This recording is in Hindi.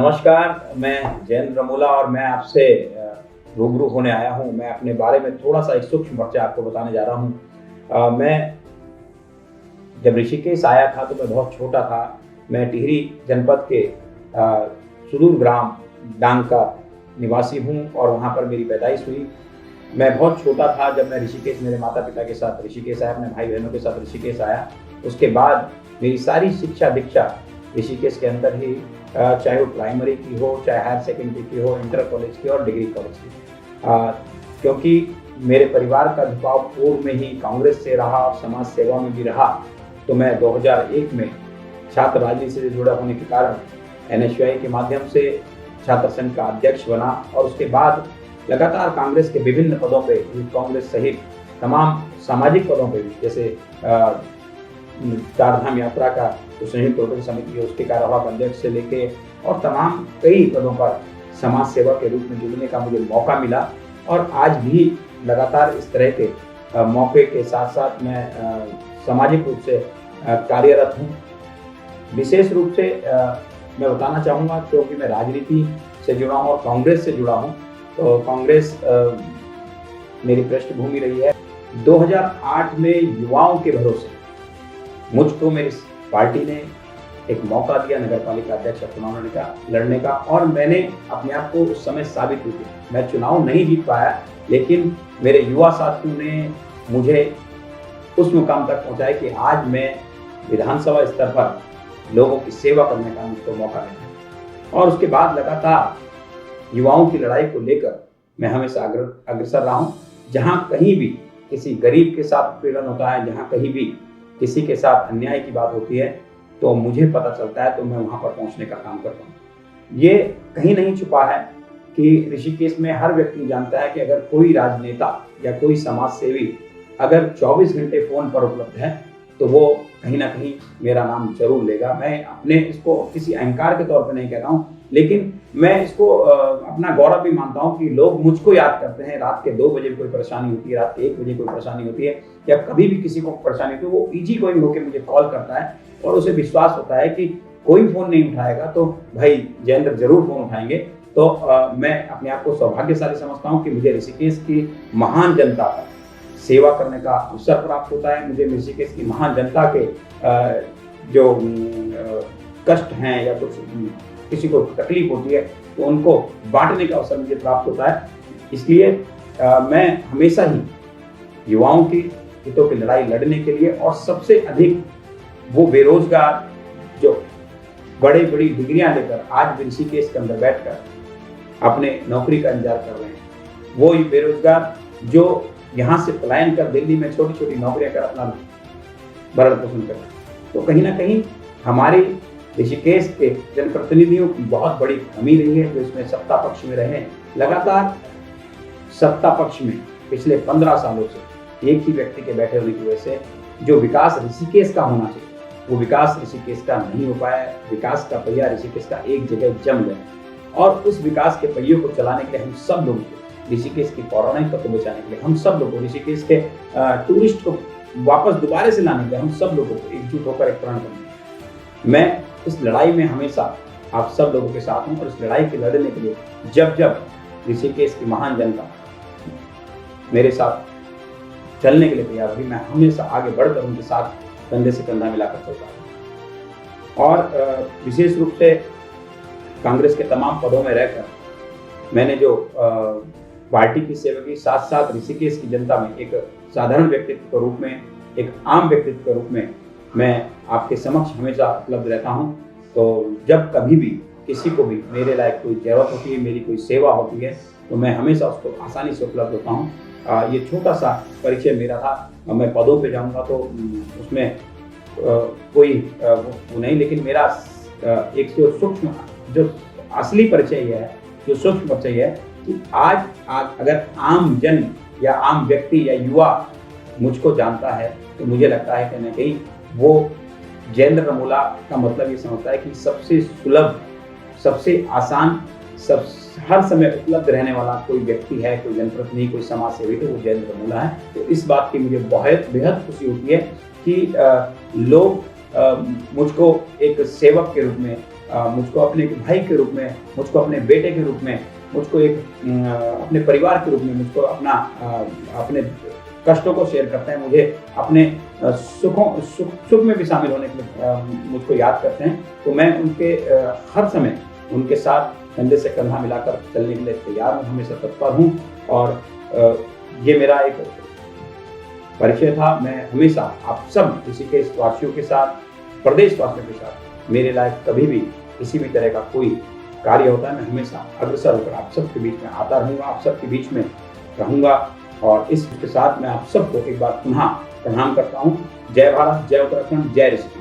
नमस्कार, मैं जयेंद्र रमोला और मैं आपसे रूबरू होने आया हूँ। मैं अपने बारे में थोड़ा-सा एक सूक्ष्म परिचय आपको बताने जा रहा हूँ। मैं जब ऋषिकेश आया था तो मैं बहुत छोटा था। मैं टिहरी जनपद के सुदूर ग्राम डांग का निवासी हूँ और वहाँ पर मेरी पैदाइश हुई। मैं बहुत छोटा था जब मैं ऋषिकेश मेरे माता-पिता के साथ ऋषिकेश आया, अपने भाई-बहनों के साथ ऋषिकेश आया। उसके बाद मेरी सारी शिक्षा-दीक्षा ऋषिकेश के अंदर ही, चाहे वो प्राइमरी की हो, चाहे हायर सेकेंडरी की हो, इंटर कॉलेज की और डिग्री कॉलेज की। क्योंकि मेरे परिवार का झुकाव पूर्व में ही कांग्रेस से रहा और समाज सेवा में भी रहा, तो मैं 2001 में छात्र राजनीति से जुड़ा होने के कारण एनएसयूआई के माध्यम से छात्र संघ का अध्यक्ष बना और उसके बाद लगातार कांग्रेस के विभिन्न पदों पे, यूथ कांग्रेस सहित तमाम सामाजिक पदों पे भी, जैसे चार धाम यात्रा का जो संयुक्त प्रबंधन समिति है उसके कार्यवाहक अध्यक्ष से लेके और तमाम कई पदों पर समाज सेवा के रूप में जुड़ने का मुझे मौका मिला और आज भी लगातार इस तरह के मौके के साथ साथ मैं सामाजिक रूप से कार्यरत हूँ। विशेष रूप से मैं बताना चाहूँगा क्योंकि मैं राजनीति से जुड़ा हूँ और कांग्रेस से जुड़ा हूँ, तो कांग्रेस मेरी पृष्ठभूमि रही है। 2008 में युवाओं के भरोसे मुझको मेरी पार्टी ने एक मौका दिया नगरपालिका अध्यक्ष चुनाव लड़ने का और मैंने अपने आप को उस समय साबित किया। मैं चुनाव नहीं जीत पाया, लेकिन मेरे युवा साथियों ने मुझे उस मुकाम तक पहुंचाया कि आज मैं विधानसभा स्तर पर लोगों की सेवा करने का मुझको मौका मिला। और उसके बाद लगातार युवाओं की लड़ाई को लेकर मैं हमेशा अग्रसर रहा हूँ। जहाँ कहीं भी किसी गरीब के साथ उत्पीड़न होता है, जहाँ कहीं भी किसी के साथ अन्याय की बात होती है, तो मुझे पता चलता है तो मैं वहाँ पर पहुँचने का काम करता हूँ। ये कहीं नहीं छुपा है कि ऋषिकेश में हर व्यक्ति जानता है कि अगर कोई राजनेता या कोई समाज सेवी अगर 24 घंटे फ़ोन पर उपलब्ध है तो वो कहीं ना कहीं मेरा नाम जरूर लेगा। मैं अपने इसको किसी अहंकार के तौर पर नहीं कह रहा हूँ, लेकिन मैं इसको अपना गौरव भी मानता हूँ कि लोग मुझको याद करते हैं। रात के 2 बजे कोई परेशानी होती है, रात के 1 बजे कोई परेशानी होती है, या कभी भी किसी को परेशानी होती है, वो ईजी गोइंग होकर मुझे कॉल करता है और उसे विश्वास होता है कि कोई फ़ोन नहीं उठाएगा तो भाई जयेंद्र जरूर फ़ोन उठाएंगे। तो मैं अपने आप को सौभाग्यशाली समझता हूँ कि मुझे ऋषिकेश की महान जनता का सेवा करने का अवसर प्राप्त होता है। मुझे ऋषिकेश की महान जनता के जो कष्ट हैं या कुछ किसी को तकलीफ होती है तो उनको बांटने का अवसर मुझे प्राप्त होता है। इसलिए मैं हमेशा ही युवाओं की हितों की लड़ाई लड़ने के लिए और सबसे अधिक वो बेरोजगार जो बड़ी डिग्रियां लेकर आज भी ऋषिकेश के अंदर बैठकर अपने नौकरी का इंतजार कर रहे हैं, वो बेरोजगार जो यहाँ से पलायन कर दिल्ली में छोटी छोटी नौकरियां कर अपना भरण पोषण कर रहे हैं, तो कहीं ना कहीं हमारे ऋषिकेश के जनप्रतिनिधियों की बहुत बड़ी कमी रही है जो इसमें सत्ता पक्ष में रहे। लगातार सत्ता पक्ष में पिछले 15 सालों से एक ही व्यक्ति के बैठे होने की वजह से जो विकास ऋषिकेश का होना चाहिए वो विकास ऋषिकेश का नहीं हो पाया। विकास का पहिया ऋषिकेश का एक जगह जम गया और उस विकास के पहियों को चलाने के लिए हम सब लोगों को, ऋषिकेश की पौराणिकता को बचाने के लिए हम सब लोगों को, ऋषिकेश के टूरिस्ट को वापस दोबारा से लाने के लिए हम सब लोगों को एकजुट होकर एक प्रण करना। मैं इस लड़ाई में हमेशा आप सब लोगों के साथ हूँ और इस लड़ाई के लड़ने के लिए जब जब ऋषिकेश की महान जनता मेरे साथ चलने के लिए तैयार होगी, मैं हमेशा आगे बढ़कर उनके साथ कंधे से कंधा मिलाकर चलता हूँ। और विशेष रूप से कांग्रेस के तमाम पदों में रहकर मैंने जो पार्टी की सेवा की, साथ साथ ऋषिकेश की जनता में एक साधारण व्यक्तित्व के रूप में, एक आम व्यक्तित्व के रूप में मैं आपके समक्ष हमेशा उपलब्ध रहता हूं। तो जब कभी भी किसी को भी मेरे लायक कोई जरूरत होती है, मेरी कोई सेवा होती है, तो मैं हमेशा उसको आसानी से उपलब्ध होता हूं। ये छोटा सा परिचय मेरा था। मैं पदों पे जाऊंगा तो उसमें कोई वो नहीं, लेकिन मेरा एक जो सूक्ष्म, जो असली परिचय है, जो सूक्ष्म परिचय है कि आज अगर आम जन या आम व्यक्ति या युवा मुझको जानता है तो मुझे लगता है कहीं ना कहीं वो जयेंद्र रमोला का मतलब ये समझता है कि सबसे सुलभ, सबसे आसान, हर समय उपलब्ध रहने वाला कोई व्यक्ति है, कोई जनप्रतिनिधि, कोई समाज सेवी, तो वो जयेंद्र रमोला है। तो इस बात की मुझे बहुत बेहद खुशी होती है कि लोग मुझको एक सेवक के रूप में मुझको अपने एक भाई के रूप में, मुझको अपने बेटे के रूप में, मुझको एक अपने परिवार के रूप में, मुझको अपने कष्टों को शेयर करते हैं, मुझे अपने सुख में भी शामिल होने के लिए मुझको याद करते हैं, तो मैं उनके हर समय उनके साथ कंधे से कंधा मिलाकर चलने के लिए तैयार हूँ, हमेशा तत्पर हूँ। और ये मेरा एक परिचय था। मैं हमेशा आप सब ऋषिकेश वासियों के साथ, प्रदेश वासियों के साथ, मेरे लायक कभी भी किसी भी तरह का कोई कार्य होता है, मैं हमेशा अग्रसर होकर आप सबके बीच में आता रहूँगा, आप सबके बीच में रहूँगा। और इसके साथ मैं आप सबको एक बार पुनः प्रणाम करता हूँ। जय भारत, जय उत्तराखंड, जय ऋषिकेश।